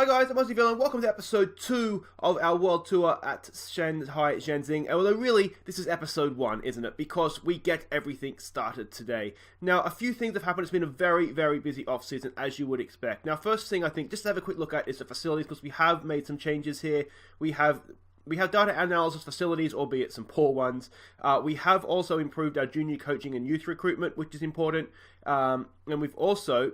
Hi guys, I'm Aussie and welcome to episode 2 of our world tour at Shanghai Shenxin. Although really, this is episode 1, isn't it? Because we get everything started today. Now, a few things have happened. It's been a very, very busy off-season, as you would expect. Now, first thing I think, just to have a quick look at is the facilities, because we have made some changes here. We have data analysis facilities, albeit some poor ones. We have also improved our junior coaching and youth recruitment, which is important. And we've also...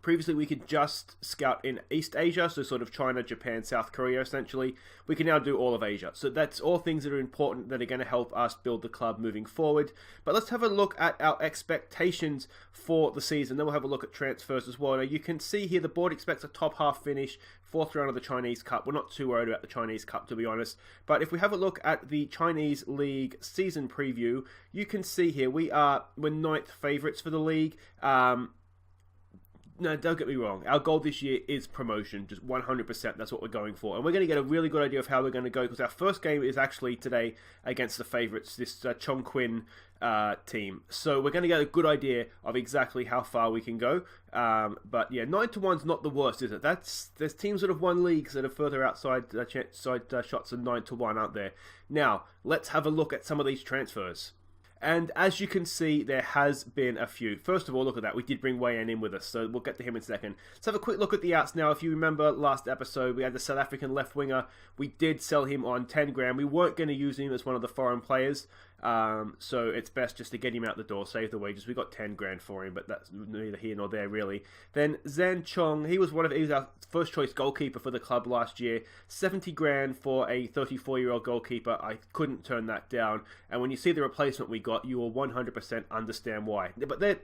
Previously, we could just scout in East Asia, so sort of China, Japan, South Korea, essentially. We can now do all of Asia. So that's all things that are important that are going to help us build the club moving forward. But let's have a look at our expectations for the season. Then we'll have a look at transfers as well. Now, you can see here the board expects a top half finish, 4th round of the Chinese Cup. We're not too worried about the Chinese Cup, to be honest. But if we have a look at the Chinese League season preview, you can see here we're 9th favourites for the league. No, don't get me wrong. Our goal this year is promotion. Just 100%. That's what we're going for. And we're going to get a really good idea of how we're going to go, because our first game is actually today against the favourites, this Chongqing team. So we're going to get a good idea of exactly how far we can go. But yeah, 9-1's not the worst, is it? There's teams that have won leagues that are further outside shots than 9-1 out there. Now, let's have a look at some of these transfers. And as you can see, there has been a few. First of all, look at that. We did bring Liang in with us, so we'll get to him in a second. Let's have a quick look at the outs now. If you remember last episode, we had the South African left winger. We did sell him on 10 grand. We weren't going to use him as one of the foreign players. So it's best just to get him out the door, save the wages. We got 10 grand for him, but that's neither here nor there, really. Then Zhang Chong, he was our first choice goalkeeper for the club last year. 70 grand for a 34-year-old goalkeeper. I couldn't turn that down. And when you see the replacement we got, you will 100% understand why. But they're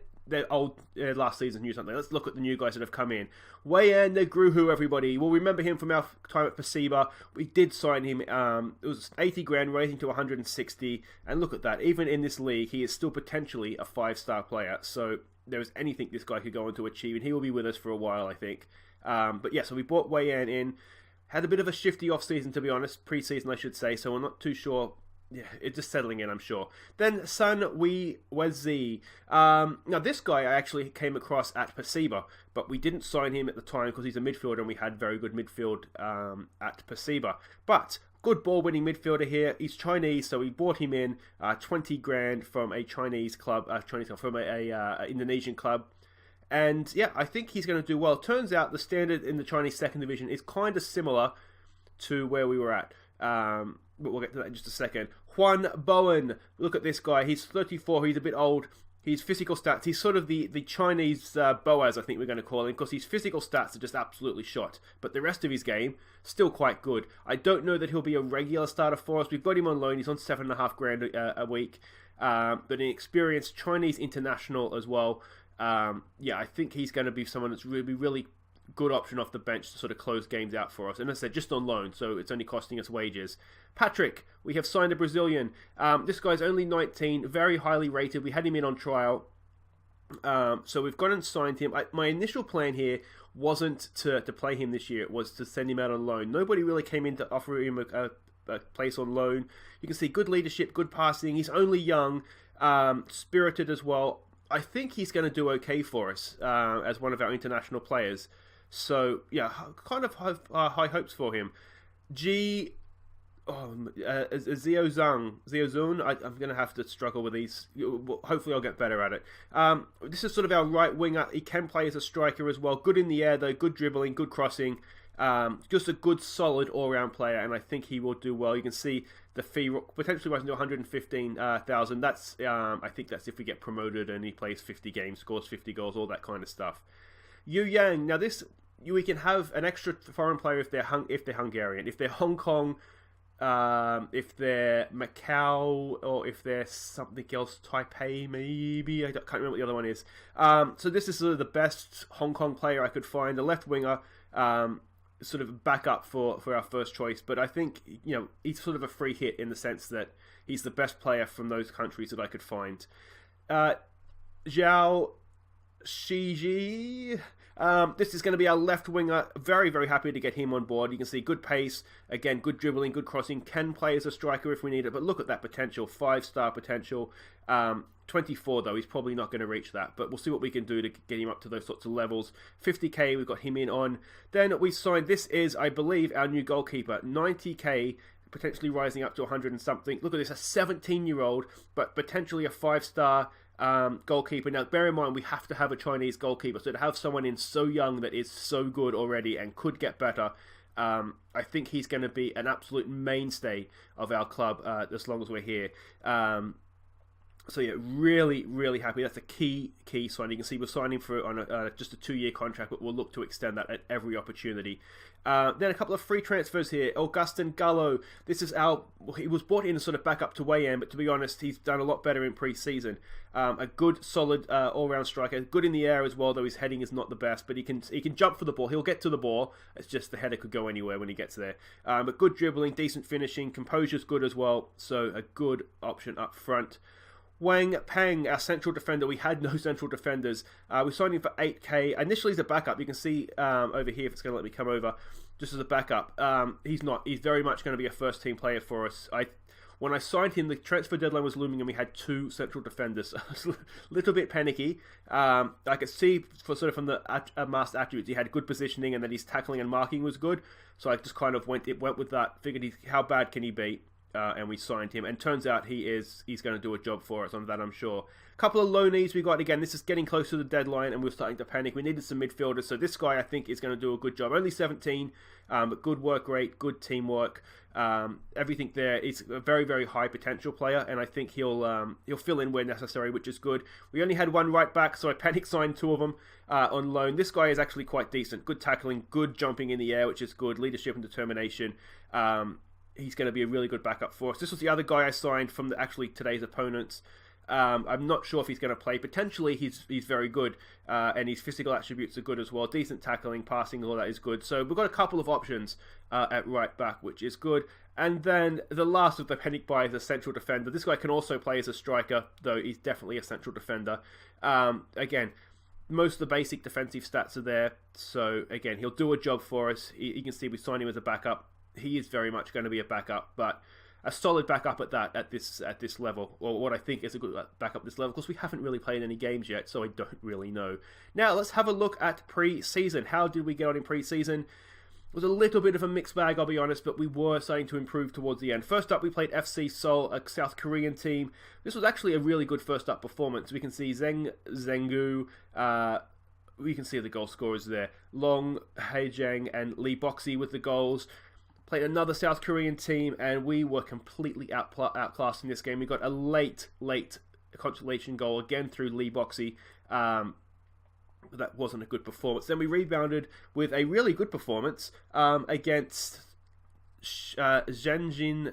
old last season knew something. Let's look at the new guys that have come in. Liang Negruhu, everybody. We'll remember him from our time at Pasiba. We did sign him. It was 80 grand, raising to 160. And look at that. Even in this league, he is still potentially a 5-star player. So there is anything this guy could go on to achieve. And he will be with us for a while, I think. But yeah, so we brought Liang in. Had a bit of a shifty off-season, to be honest. Pre-season, I should say. So we're not too sure. Yeah, it's just settling in, I'm sure. Then Sun Wezi. Now, this guy I actually came across at Pasiba, but we didn't sign him at the time because he's a midfielder and we had very good midfield at Pasiba. But good ball-winning midfielder here. He's Chinese, so we bought him in 20 grand from a Chinese club, from a Indonesian club. And yeah, I think he's going to do well. Turns out the standard in the Chinese second division is kind of similar to where we were at. But we'll get to that in just a second. Juan Bowen. Look at this guy. He's 34. He's a bit old. His physical stats. He's sort of the Chinese Boaz, I think we're going to call him, because his physical stats are just absolutely shot. But the rest of his game, still quite good. I don't know that he'll be a regular starter for us. We've got him on loan. He's on 7.5 grand a week. But an experienced Chinese international as well. Yeah, I think he's going to be someone that's really good option off the bench to sort of close games out for us. And as I said, just on loan, so it's only costing us wages. Patrick, we have signed a Brazilian. This guy's only 19, very highly rated. We had him in on trial. So we've gone and signed him. My initial plan here wasn't to play him this year. It was to send him out on loan. Nobody really came in to offer him a place on loan. You can see good leadership, good passing. He's only young, spirited as well. I think he's going to do okay for us as one of our international players. So, yeah, kind of high hopes for him. Ziozun, I'm going to have to struggle with these. Hopefully I'll get better at it. This is sort of our right winger. He can play as a striker as well. Good in the air, though. Good dribbling, good crossing. Just a good, solid all-round player, and I think he will do well. You can see the fee potentially rising to 115,000. That's I think that's if we get promoted and he plays 50 games, scores 50 goals, all that kind of stuff. Yang. Now we can have an extra foreign player if they're Hungarian, if they're Hong Kong, if they're Macau, or if they're something else, Taipei maybe. I can't remember what the other one is. So this is sort of the best Hong Kong player I could find, a left winger, sort of backup for our first choice. But I think he's sort of a free hit in the sense that he's the best player from those countries that I could find. Zhao Shiji. This is going to be our left winger. Very, very happy to get him on board. You can see good pace, again, good dribbling, good crossing. Can play as a striker if we need it, but look at that potential, 5-star potential. 24 though, he's probably not going to reach that, but we'll see what we can do to get him up to those sorts of levels. 50k, we've got him in on. Then we signed, this is, I believe, our new goalkeeper. 90k, potentially rising up to 100 and something. Look at this, a 17-year-old, but potentially a 5-star goalkeeper. Now, bear in mind, we have to have a Chinese goalkeeper, so to have someone in so young that is so good already and could get better, I think he's going to be an absolute mainstay of our club as long as we're here. So yeah, really, really happy. That's a key sign. You can see we're signing for on just a 2-year contract, but we'll look to extend that at every opportunity. Then a couple of free transfers here. Agustin, Gallo. This is he was brought in to sort of back up to Wei, but to be honest, he's done a lot better in pre-season. A good, solid all-round striker. Good in the air as well, though his heading is not the best, but he can jump for the ball. He'll get to the ball. It's just the header could go anywhere when he gets there. But good dribbling, decent finishing, composure's good as well. So a good option up front. Wang Peng, our central defender. We had no central defenders. We signed him for 8k. Initially as a backup. You can see over here, if it's going to let me come over, just as a backup. He's not. He's very much going to be a first team player for us. When I signed him, the transfer deadline was looming and we had 2 central defenders. I was a little bit panicky. I could see from the master attributes, he had good positioning and that his tackling and marking was good. So I just kind of went with that. Figured how bad can he be? And we signed him, and turns out he's going to do a job for us on that, I'm sure. A couple of loanees we got. Again, this is getting close to the deadline and we're starting to panic. We needed some midfielders, so this guy I think is going to do a good job. Only 17, but good work rate, good teamwork, everything there. He's a very, very high potential player, and I think he'll fill in where necessary, which is good. We only had 1 right back, so I panic signed 2 of them on loan. This guy is actually quite decent. Good tackling, good jumping in the air, which is good. Leadership and determination. He's going to be a really good backup for us. This was the other guy I signed from today's opponents. I'm not sure if he's going to play. Potentially, he's very good, and his physical attributes are good as well. Decent tackling, passing, all that is good. So we've got a couple of options at right back, which is good. And then the last of the panic buy is a central defender. This guy can also play as a striker, though he's definitely a central defender. Again, most of the basic defensive stats are there. So again, he'll do a job for us. You can see we signed him as a backup. He is very much going to be a backup, but a solid backup at this level, or what I think is a good backup at this level, because we haven't really played any games yet, so I don't really know. Now, let's have a look at pre-season. How did we get on in pre-season? It was a little bit of a mixed bag, I'll be honest, but we were starting to improve towards the end. First up, we played FC Seoul, a South Korean team. This was actually a really good first up performance. We can see Zengu, we can see the goal scorers there. Long, Haogang, and Boxi with the goals. Played another South Korean team, and we were completely outclassed in this game. We got a late consolation goal again through Boxi. That wasn't a good performance. Then we rebounded with a really good performance against Zhenjin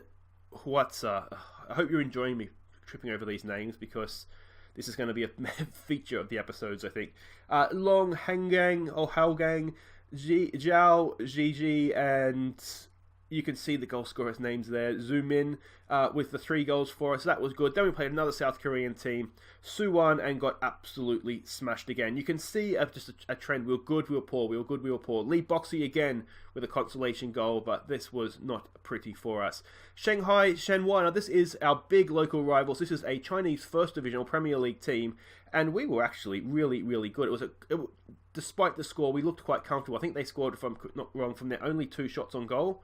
Huatsa. I hope you're enjoying me tripping over these names, because this is going to be a feature of the episodes, I think. Long, Haogang, Zhao, Zhejiang, and you can see the goal scorers' names there. Xueming with the 3 goals for us. That was good. Then we played another South Korean team, Suwon, and got absolutely smashed again. You can see just a trend. We were good, we were poor. We were good, we were poor. Boxi again with a consolation goal, but this was not pretty for us. Shanghai Shenxin. Now, this is our big local rivals. This is a Chinese First Division or Premier League team, and we were actually really, really good. Despite the score, we looked quite comfortable. I think they scored, if I'm not wrong, from their only 2 shots on goal.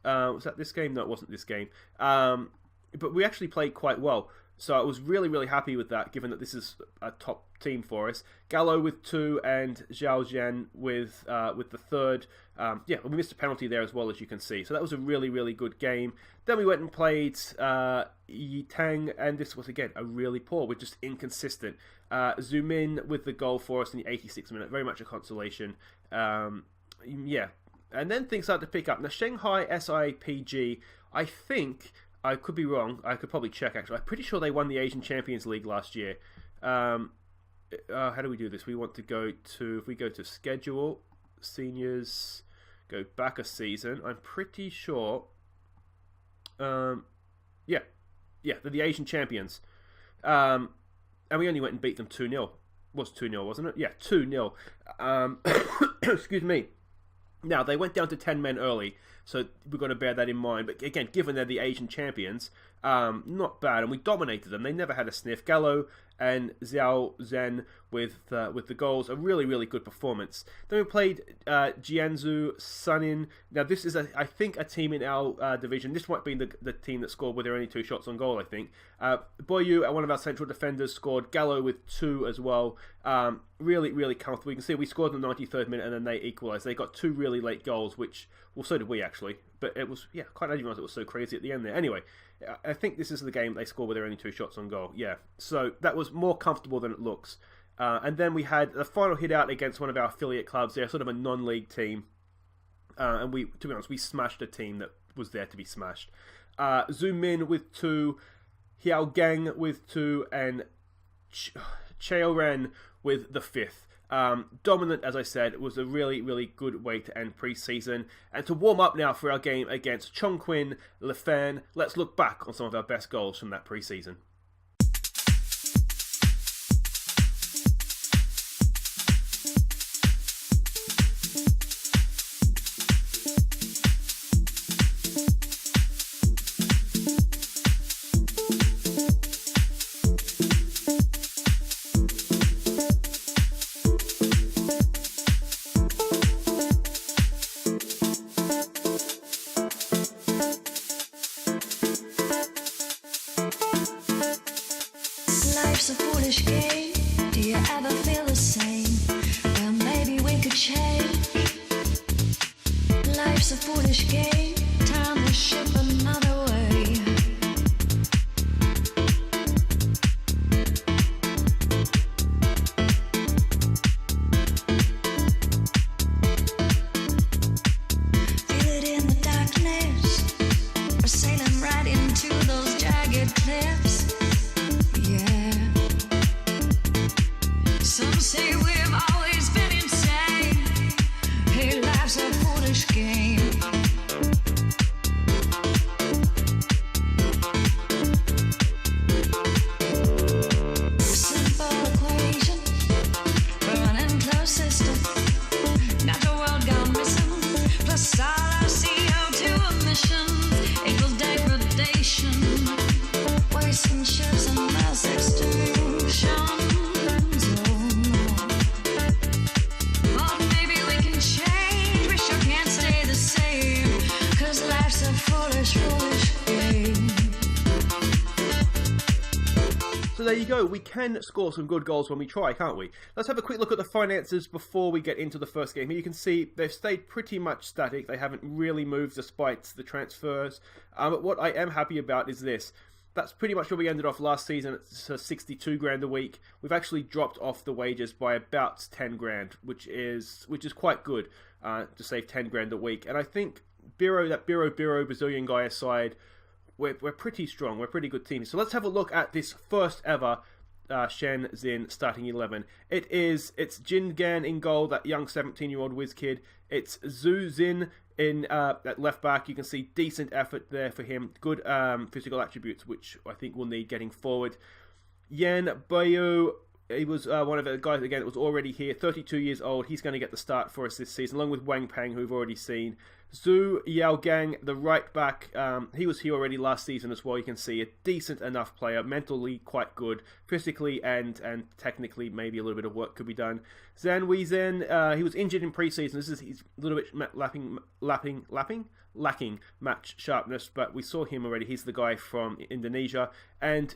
Was that this game? No, it wasn't this game. But we actually played quite well. So I was really, really happy with that, given that this is a top team for us. Gallo with 2 and Xiaoxuan with the 3rd. We missed a penalty there as well, as you can see. So that was a really, really good game. Then we went and played Yiteng, and this was, again, a really poor. We're just inconsistent. Xueming with the goal for us in the 86th minute. Very much a consolation. And then things started to pick up. Now, Shanghai SIPG, I think, I could be wrong, I could probably check actually, I'm pretty sure they won the Asian Champions League last year. How do we do this? We want to go to, if we go to schedule, seniors, go back a season, I'm pretty sure, they're the Asian Champions. And we only went and beat them 2-0. was 2-0, wasn't it? Yeah, 2-0. Excuse me. Now, they went down to 10 men early, so we've got to bear that in mind. But again, given they're the Asian champions, not bad. And we dominated them. They never had a sniff. Gallo and Xiaoxuan with the goals. A really, really good performance. Then we played Jiangsu, Sunin. Now, this is, I think, a team in our division. This might be the team that scored with their only 2 shots on goal, I think. Boyu, one of our central defenders, scored. Gallo with 2 as well. Really, really comfortable. You can see we scored in the 93rd minute and then they equalised. They got 2 really late goals, which, well, so did we actually. But it was, yeah, I didn't realise it was so crazy at the end there. Anyway, I think this is the game they scored with their only 2 shots on goal. Yeah, so that was more comfortable than it looks. And then we had the final hit out against one of our affiliate clubs. They're sort of a non-league team. And we, to be honest, we smashed a team that was there to be smashed. Xueming with 2, Haogang with 2, and Cheoren with the 5th. Dominant, as I said. It was a really, really good way to end pre-season. And to warm up now for our game against Chongqing, Liang, let's look back on some of our best goals from that pre-season. So there you go, we can score some good goals when we try, can't we? Let's have a quick look at the finances before we get into the first game. Here you can see they've stayed pretty much static. They haven't really moved despite the transfers. But what I am happy about is this. That's pretty much where we ended off last season at 62 grand a week. We've actually dropped off the wages by about 10 grand, which is quite good to save 10 grand a week. And I think that Biro Brazilian guy aside, we're pretty strong. We're a pretty good team. So let's have a look at this first ever Shenzhen starting 11. It's Jiading in goal, that young 17-year-old whiz kid. It's Zhu Xin in at left back. You can see decent effort there for him. Good physical attributes, which I think we'll need getting forward. Yan Bayu, he was one of the guys, again, that was already here. 32 years old. He's going to get the start for us this season, along with Wang Peng, who we've already seen. Zhu Yaogang, the right back, he was here already last season as well. You can see a decent enough player, mentally quite good, physically and technically maybe a little bit of work could be done. Zhang Weizhen, he was injured in pre-season. He's a little bit lacking match sharpness, but we saw him already. He's the guy from Indonesia. And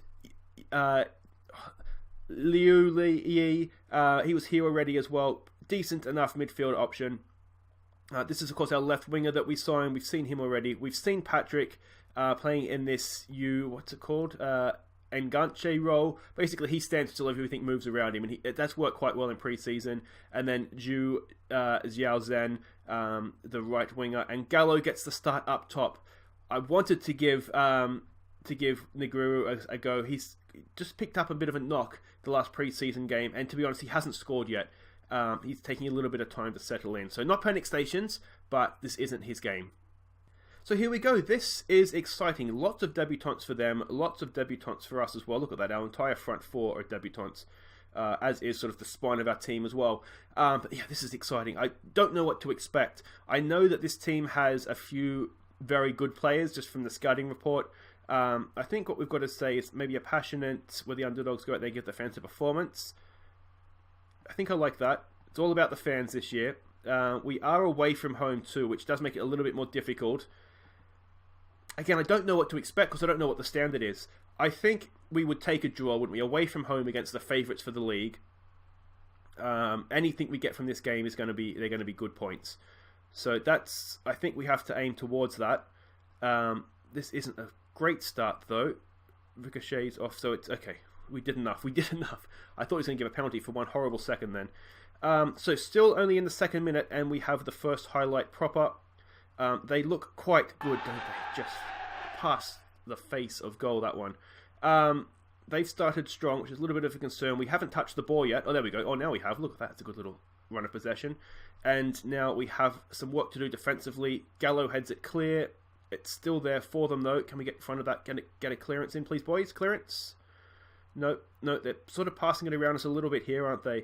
Liu Li, he was here already as well. Decent enough midfield option. This is, of course, our left winger that we saw, and we've seen him already. We've seen Patrick playing in this enganche role. Basically, he stands still, everything moves around him, and that's worked quite well in pre-season. And then Zhu Xiaoxuan, the right winger, and Gallo gets the start up top. I wanted to give Neguru a go. He's just picked up a bit of a knock the last pre-season game, and to be honest, he hasn't scored yet. He's taking a little bit of time to settle in. So not panic stations, but this isn't his game. So here we go. This is exciting. Lots of debutants for them. Lots of debutants for us as well. Look at that. Our entire front four are debutants. as is sort of the spine of our team as well. But yeah, this is exciting. I don't know what to expect. I know that this team has a few very good players just from the scouting report. I think what we've got to say is maybe a passionate, where the underdogs go out, they give the fans a performance. I think I like that. It's all about the fans this year. We are away from home too, which does make it a little bit more difficult. Again, I don't know what to expect because I don't know what the standard is. I think we would take a draw, wouldn't we? Away from home against the favourites for the league. Anything we get from this game is going to be good points. So I think we have to aim towards that. This isn't a great start though. Ricochets off, so it's okay. We did enough. I thought he was going to give a penalty for one horrible second then. So still only in the second minute, and we have the first highlight proper. They look quite good, don't they? Just past the face of goal, that one. They've started strong, which is a little bit of a concern. We haven't touched the ball yet. Oh, there we go. Oh, now we have. Look at that. It's a good little run of possession. And now we have some work to do defensively. Gallo heads it clear. It's still there for them, though. Can we get in front of that? Get a clearance in, please, boys? Clearance? No, they're sort of passing it around us a little bit here, aren't they?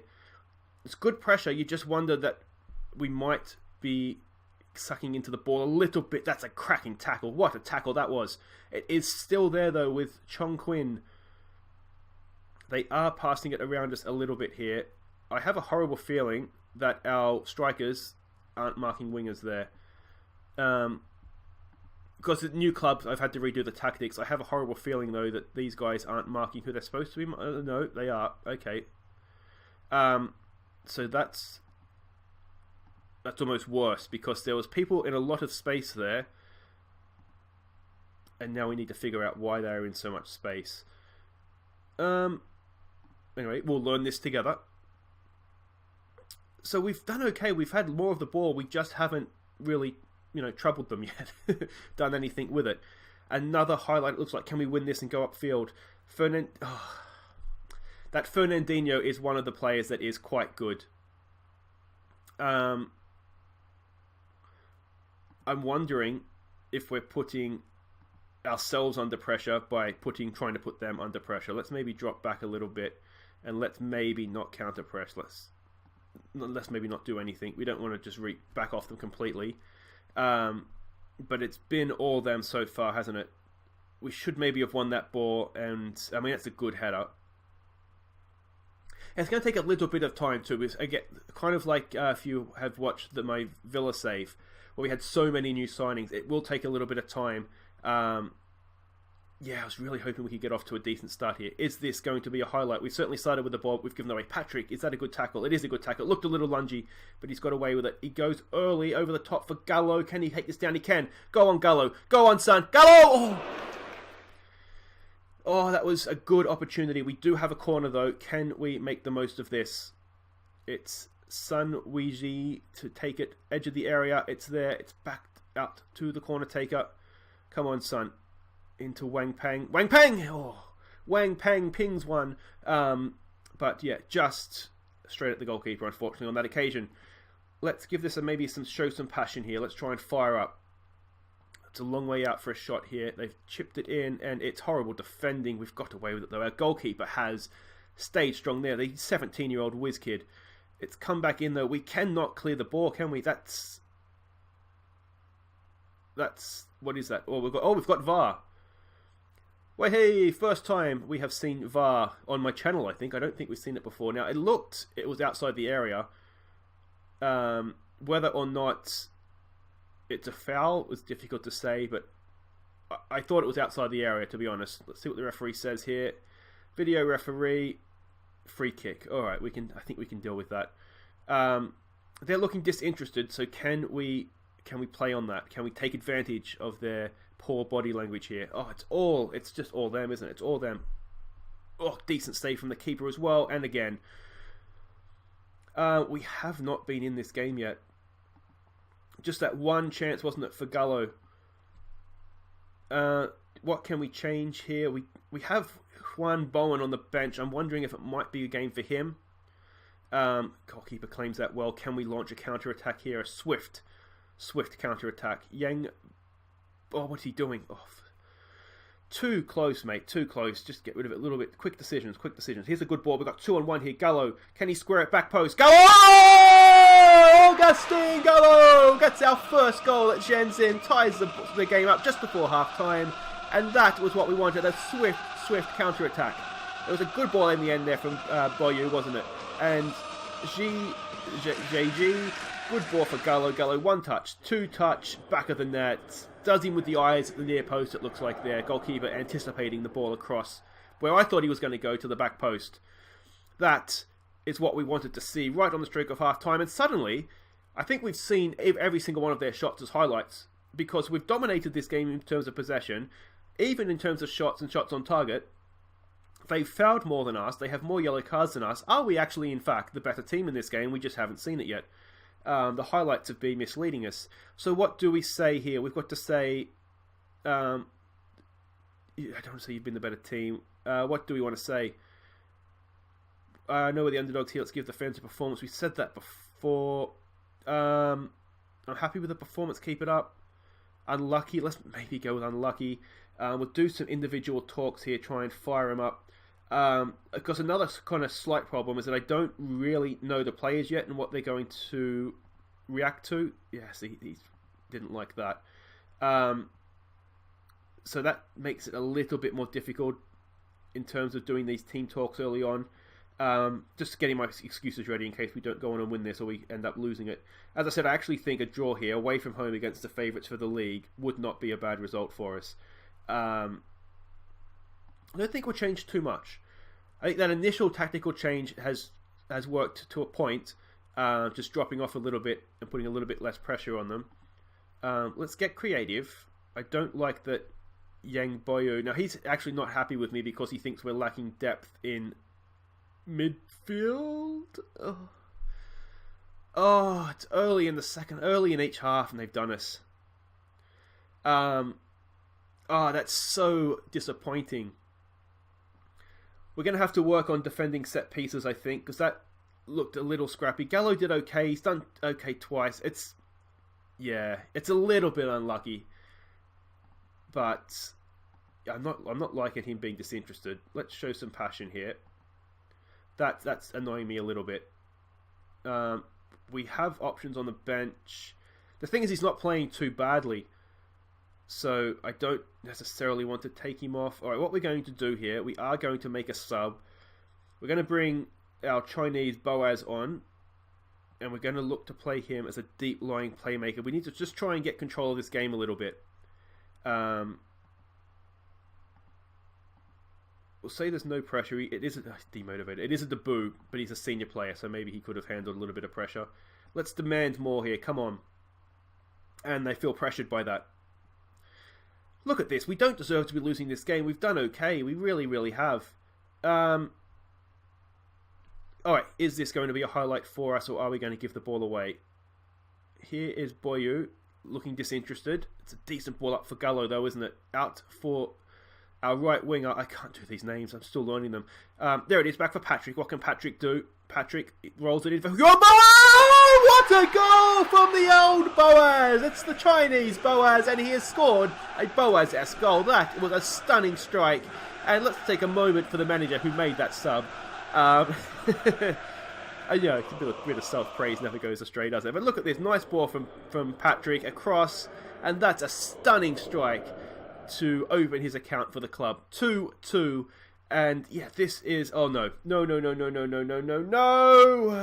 It's good pressure. You just wonder that we might be sucking into the ball a little bit. That's a cracking tackle. What a tackle that was. It is still there, though, with Chongqing. They are passing it around us a little bit here. I have a horrible feeling that our strikers aren't marking wingers there. Because the new clubs, I've had to redo the tactics. I have a horrible feeling, though, that these guys aren't marking who they're supposed to be. No, they are. Okay. So that's almost worse, because there was people in a lot of space there, and now we need to figure out why they're in so much space. Anyway, we'll learn this together. So we've done okay. We've had more of the ball. We just haven't really, troubled them yet. Done anything with it. Another highlight. It looks like, can we win this and go upfield? That Fernandinho is one of the players that is quite good. I'm wondering if we're putting ourselves under pressure by trying to put them under pressure. Let's maybe drop back a little bit, and let's maybe not counter press. Let's maybe not do anything. We don't want to just back off them completely. But it's been all them so far, hasn't it? We should maybe have won that ball, and I mean, that's a good header. It's going to take a little bit of time too. Again, kind of like if you have watched my Villa save, where we had so many new signings, it will take a little bit of time. Yeah, I was really hoping we could get off to a decent start here. Is this going to be a highlight? We've certainly started with the ball. We've given away. Patrick, is that a good tackle? It is a good tackle. It looked a little lungy, but he's got away with it. He goes early over the top for Gallo. Can he take this down? He can. Go on, Gallo. Go on, son. Gallo! Oh, that was a good opportunity. We do have a corner, though. Can we make the most of this? It's Sun Weiji to take it. Edge of the area. It's there. It's backed out to the corner taker. Come on, son. Into Wang Peng. Wang Peng! Oh, Wang Peng pings one. But yeah, just straight at the goalkeeper, unfortunately, on that occasion. Let's give this show some passion here. Let's try and fire up. It's a long way out for a shot here. They've chipped it in, and it's horrible defending. We've got away with it, though. Our goalkeeper has stayed strong there. The 17-year-old whiz kid. It's come back in, though. We cannot clear the ball, can we? That's what is that? We've got VAR. Well, hey, first time we have seen VAR on my channel, I think. I don't think we've seen it before. Now, it was outside the area. Whether or not it's a foul was difficult to say, but I thought it was outside the area, to be honest. Let's see what the referee says here. Video referee, free kick. All right, I think we can deal with that. They're looking disinterested, so can we play on that? Can we take advantage of their poor body language here? Oh, it's just all them, isn't it? It's all them. Oh, decent save from the keeper as well. And again, we have not been in this game yet. Just that one chance, wasn't it, for Gallo? What can we change here? We have Juan Bowen on the bench. I'm wondering if it might be a game for him. Goalkeeper claims that well. Can we launch a counter-attack here? A swift counter-attack. Yang... Oh, what's he doing? Oh. Too close, mate. Too close. Just get rid of it a little bit. Quick decisions. Here's a good ball. We've got 2-on-1 here. Gallo. Can he square it? Back post. Gallo! Agustin! Gallo gets our first goal at Shenzhen. Ties the game up just before half-time. And that was what we wanted. A swift counter-attack. It was a good ball in the end there from Boyu, wasn't it? And Zhejiang. Good ball for Gallo. Gallo, 1 touch, 2 touch, back of the net. Does him with the eyes at the near post, it looks like there. Goalkeeper anticipating the ball across where I thought he was going to go, to the back post. That is what we wanted to see right on the stroke of half-time. And suddenly, I think we've seen every single one of their shots as highlights, because we've dominated this game in terms of possession, even in terms of shots and shots on target. They've fouled more than us. They have more yellow cards than us. Are we actually, in fact, the better team in this game? We just haven't seen it yet. The highlights have been misleading us. So what do we say here? We've got to say... I don't want to say you've been the better team. What do we want to say? I know we're the underdogs here. Let's give the fans a performance. We said that before. I'm happy with the performance. Keep it up. Unlucky. Let's maybe go with unlucky. We'll do some individual talks here. Try and fire them up. Of course, another kind of slight problem is that I don't really know the players yet and what they're going to react to. Yes, he didn't like that. So that makes it a little bit more difficult in terms of doing these team talks early on. Just getting my excuses ready in case we don't go on and win this or we end up losing it. As I said, I actually think a draw here, away from home against the favourites for the league, would not be a bad result for us. I don't think we'll change too much. I think that initial tactical change has worked to a point, just dropping off a little bit and putting a little bit less pressure on them. Let's get creative. I don't like that Yang Boyu... Now, he's actually not happy with me because he thinks we're lacking depth in midfield. Oh, it's early in each half, and they've done us. Oh, that's so disappointing. We're going to have to work on defending set pieces, I think, because that looked a little scrappy. Gallo did okay. He's done okay twice. It's a little bit unlucky. But I'm not liking him being disinterested. Let's show some passion here. That's annoying me a little bit. We have options on the bench. The thing is, he's not playing too badly. So I don't necessarily want to take him off. Alright, what we're going to do here, we are going to make a sub. We're going to bring our Chinese Boaz on. And we're going to look to play him as a deep-lying playmaker. We need to just try and get control of this game a little bit. We'll say there's no pressure. It is demotivated. It is a debut, but he's a senior player, so maybe he could have handled a little bit of pressure. Let's demand more here. Come on. And they feel pressured by that. Look at this. We don't deserve to be losing this game. We've done okay. We really, really have. Alright, is this going to be a highlight for us, or are we going to give the ball away? Here is Boyu, looking disinterested. It's a decent ball up for Gallo, though, isn't it? Out for our right winger. I can't do these names. I'm still learning them. There it is, back for Patrick. What can Patrick do? Patrick rolls it in for... What a goal from the old Boaz! It's the Chinese Boaz, and he has scored a Boaz-esque goal. That was a stunning strike. And let's take a moment for the manager who made that sub. A bit of self-praise never goes astray, does it? But look at this. Nice ball from Patrick across. And that's a stunning strike to open his account for the club. 2-2. And yeah, this is... Oh, no. No.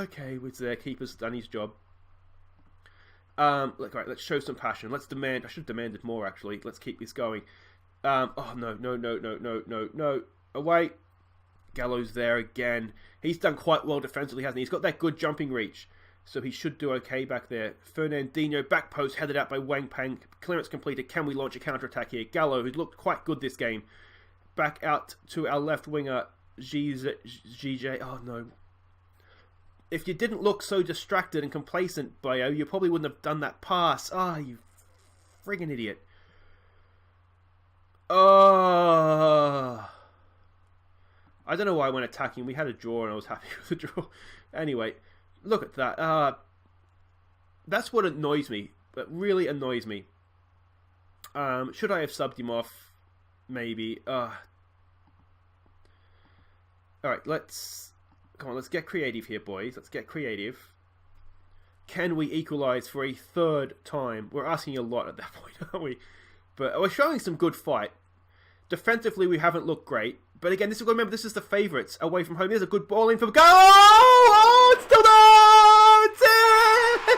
Okay, with their keeper's done his job. Look, right, let's show some passion. Let's demand... I should have demanded more, actually. Let's keep this going. Oh, no. Away. Gallo's there again. He's done quite well defensively, hasn't he? He's got that good jumping reach. So he should do okay back there. Fernandinho, back post, headed out by Wang Pang. Clearance completed. Can we launch a counter-attack here? Gallo, who's looked quite good this game. Back out to our left winger, GJ. Oh, no. If you didn't look so distracted and complacent, Bayo, you probably wouldn't have done that pass. Ah, oh, you friggin' idiot. Oh... I don't know why I went attacking. We had a draw and I was happy with the draw. Anyway, look at that. That's what annoys me. That really annoys me. Should I have subbed him off? maybe. Alright, let's get creative here, boys. Let's get creative. Can we equalise for a third time? We're asking a lot at that point, aren't we? But we're showing some good fight. Defensively, we haven't looked great. But again, remember, this is the favourites away from home. There's a good ball in from Gallo! Oh, it's still there! It's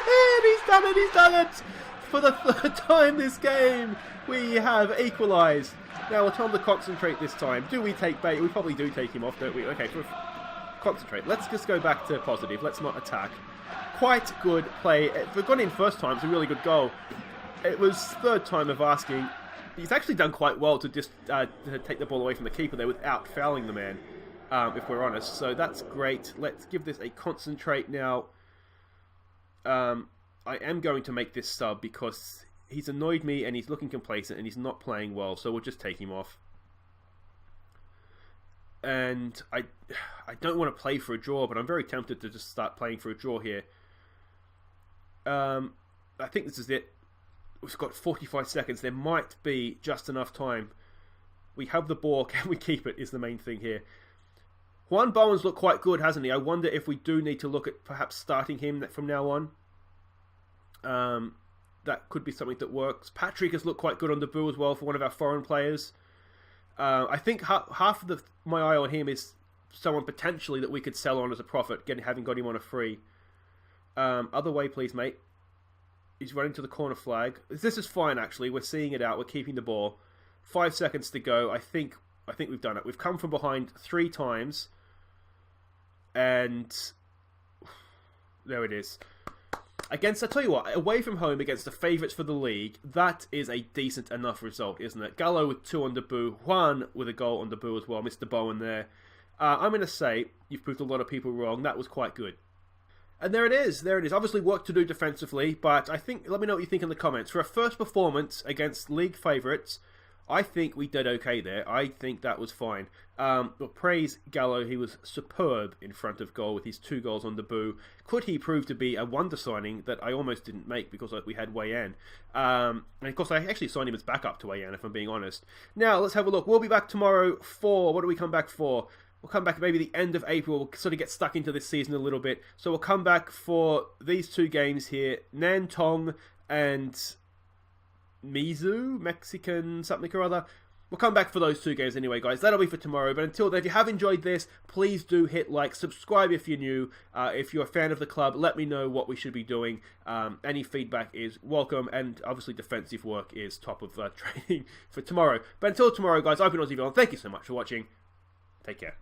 it! He's done it! For the third time this game, we have equalised. Now, we're told to concentrate this time. Do we take bait? We probably do take him off, don't we? Okay, concentrate. Let's just go back to positive. Let's not attack. Quite good play. If we've gone in first time, it's a really good goal. It was third time of asking. He's actually done quite well to just to take the ball away from the keeper there without fouling the man, if we're honest. So that's great. Let's give this a concentrate now. I am going to make this sub because he's annoyed me and he's looking complacent and he's not playing well. So we'll just take him off. And I don't want to play for a draw, but I'm very tempted to just start playing for a draw here. I think this is it. We've got 45 seconds. There might be just enough time. We have the ball. Can we keep it is the main thing here. Juan Bowen's looked quite good, hasn't he? I wonder if we do need to look at perhaps starting him from now on. That could be something that works. Patrick has looked quite good on debut as well for one of our foreign players. I think half of my eye on him is someone potentially that we could sell on as a profit, having got him on a free. Other way, please, mate. He's running to the corner flag. This is fine, actually. We're seeing it out. We're keeping the ball. 5 seconds to go. I think we've done it. We've come from behind 3 times. And there it is. I tell you what, away from home against the favourites for the league, that is a decent enough result, isn't it? Gallo with 2 on debut. Juan with a goal on debut as well. Mr. Bowen there. I'm going to say, you've proved a lot of people wrong. That was quite good. And there it is. Obviously work to do defensively, but I think, let me know what you think in the comments. For a first performance against league favourites, I think we did okay there. I think that was fine. But praise Gallo, he was superb in front of goal with his 2 goals on debut. Could he prove to be a wonder signing that I almost didn't make because we had Wei Yan? And of course, I actually signed him as backup to Wei Yan, if I'm being honest. Now, let's have a look. We'll be back tomorrow for, what do we come back for? We'll come back maybe the end of April. We'll sort of get stuck into this season a little bit. So we'll come back for these 2 games here. Nantong and Mizu, Mexican something or other. We'll come back for those 2 games anyway, guys. That'll be for tomorrow. But until then, if you have enjoyed this, please do hit like, subscribe if you're new. If you're a fan of the club, let me know what we should be doing. Any feedback is welcome. And obviously, defensive work is top of training for tomorrow. But until tomorrow, guys, I've been Aussie. Thank you so much for watching. Take care.